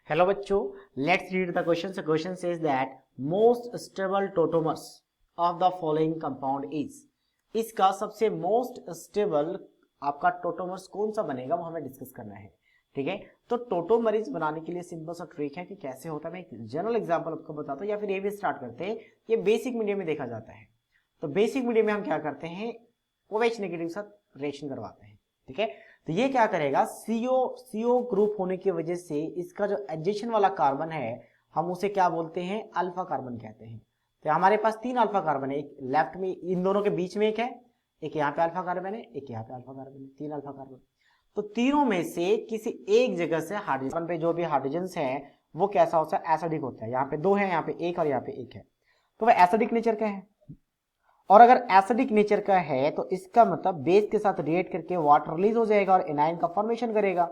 Hello बच्चों, let's read the question. The question says that most stable tautomers of the following compound is. इसका सबसे most stable आपका tautomers कौन सा बनेगा वो हमें डिस्कस करना है. ठीक है, तो टोटोमरीज बनाने के लिए सिंपल सा ट्रिक है कि कैसे होता है. मैं एक जनरल एग्जांपल आपको बताता हूँ या फिर ये भी स्टार्ट करते हैं. ये बेसिक मीडियम में देखा जाता है. तो बेसिक मीडियम में हम क्या करते हैं, OH नेगेटिव के साथ रिएक्शन करवाते हैं. ठीक है, तो ये क्या करेगा, CO ग्रुप होने की वजह से इसका जो एडजेशन वाला कार्बन है हम उसे क्या बोलते हैं, अल्फा कार्बन कहते हैं. तो हमारे पास 3 अल्फा कार्बन है, एक लेफ्ट में, इन दोनों के बीच में एक है, एक यहाँ पे अल्फा कार्बन है, एक यहाँ पे अल्फा कार्बन है, 3 अल्फा कार्बन. तो तीनों में से किसी एक जगह से हाइड्रोजन पे जो भी हाइड्रोजन है वो कैसा होता है, एसिडिक होता है. यहाँ पे 2 है, यहाँ पे 1 और यहाँ पे 1 है, तो वह एसिडिक नेचर का है. और अगर एसिडिक नेचर का है तो इसका मतलब बेस के साथ रिएक्ट करके वाटर रिलीज हो जाएगा और एनायन का फॉर्मेशन करेगा.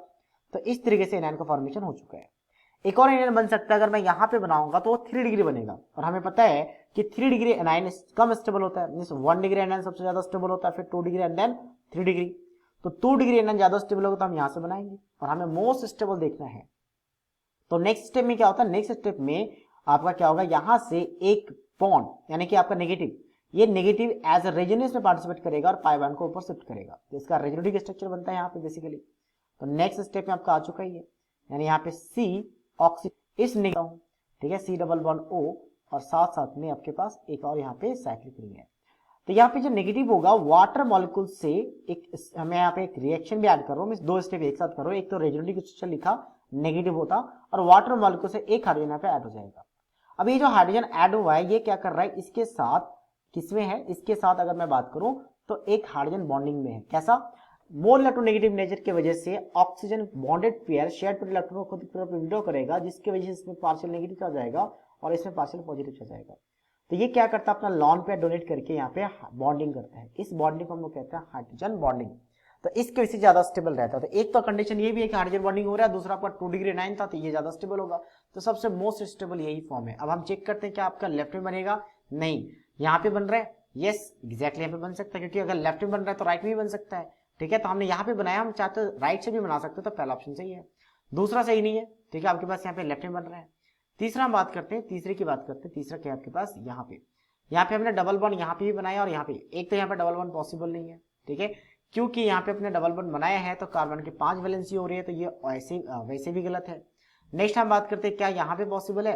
तो इस तरीके से एनायन का फॉर्मेशन हो चुका है. एक और एनायन बन सकता है, अगर मैं यहां पे बनाऊंगा तो वो 3 डिग्री बनेगा. और हमें पता है कि 3 डिग्री एनायन कम स्टेबल होता है. मींस 1 डिग्री एनायन सबसे ज्यादा स्टेबल होता है, फिर 2 डिग्री एंड देन 3 डिग्री. तो 2 डिग्री एनायन ज्यादा स्टेबल होगा तो हम यहां से बनाएंगे और हमें मोस्ट स्टेबल देखना है. तो नेक्स्ट स्टेप में क्या होता है, नेक्स्ट स्टेप में आपका क्या होगा, यहां से एक बॉन्ड यानी कि आपका नेगेटिव, ये नेगेटिव एज अ रेजोनेंस में पार्टिसिपेट करेगा और पाई बॉन्ड को ऊपर शिफ्ट करेगा. तो इसका रेजोनेटिव स्ट्रक्चर बनता है यहाँ पे बेसिकली. तो नेक्स्ट स्टेप में आपका आ चुका ही है, यानी यहाँ पे C ऑक्सी इस नेगेटिव, ठीक है, C डबल बॉन्ड O और साथ साथ में आपके पास एक और यहाँ पे साइक्लिक रिंग है. तो यहाँ पे जो नेगेटिव होगा वाटर मॉलिक्यूल से एक, हमें यहाँ पे एक रिएक्शन भी ऐड कर रहा हूँ. मैं 2 स्टेप एक साथ कर रहा हूँ. एक तो रेजोनेटिव स्ट्रक्चर लिखा नेगेटिव होता और वाटर मॉलिक्यूल से एक हाइड्रोजन यहाँ पे ऐड हो जाएगा. अब ये जो हाइड्रोजन ऐड हुआ है ये क्या कर रहा है, इसके साथ किसमें है, इसके साथ अगर मैं बात करूं तो एक हाइड्रोजन बॉन्डिंग में है. कैसा, मोल इलेक्ट्रोनेगेटिव नेचर की वजह से oxygen bonded pair shared electron को खुद की तरफ विड्रॉ करेगा, जिसकी वजह से इसमें पार्शियल नेगेटिव आ जाएगा और इसमें पार्शियल पॉजिटिव आ जाएगा. तो ये क्या करता है, अपना लॉन पेयर डोनेट करके यहाँ पे बॉन्डिंग करता है. इस बॉन्डिंग को हम लोग कहते हैं हाइड्रोजन बॉन्डिंग. तो इसके वजह से ज्यादा स्टेबल रहता है. तो एक तो कंडीशन ये भी है कि हाइड्रोजन बॉन्डिंग हो रहा है, दूसरा आपका 2 डिग्री 9 था तो ये ज्यादा स्टेबल होगा. तो सबसे मोस्ट स्टेबल यही फॉर्म है. अब हम चेक करते हैं क्या आपका लेफ्ट में बनेगा, नहीं यहाँ पे बन रहा है. यस एग्जैक्टली यहाँ पे बन सकता है, क्योंकि अगर लेफ्ट में बन रहा है तो राइट में भी बन सकता है. ठीक है, तो हमने यहाँ पे बनाया, हम चाहते राइट से भी बना सकते हो तो पहला ऑप्शन सही है, दूसरा सही नहीं है. ठीक है, आपके पास यहाँ पे लेफ्ट में बन रहा है. तीसरा हम बात करते हैं, तीसरे की बात करते हैं. तीसरा क्या है आपके पास, यहाँ पे हमने डबल बॉन्ड यहाँ पे भी बनाया और यहाँ पे एक, तो यहाँ पे डबल बॉन्ड पॉसिबल नहीं है. ठीक है, क्योंकि यहाँ पे अपने डबल बॉन्ड बनाया है तो कार्बन की 5 वैलेंसी हो रही है, तो ये वैसे भी गलत है. नेक्स्ट हम बात करते हैं क्या यहाँ पे पॉसिबल है,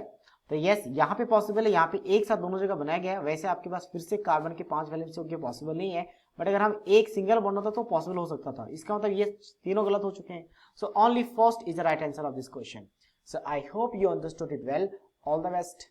तो यस यहाँ पे पॉसिबल है. यहाँ पे एक साथ दोनों जगह बनाया गया है. वैसे आपके पास फिर से कार्बन के 5 वैलेंसी होगी, पॉसिबल नहीं है. बट अगर हम एक सिंगल बॉन्ड होता तो पॉसिबल हो सकता था. इसका मतलब ये तीनों गलत हो चुके हैं. So only first is the right answer of this question. So I hope you understood it well. All the best.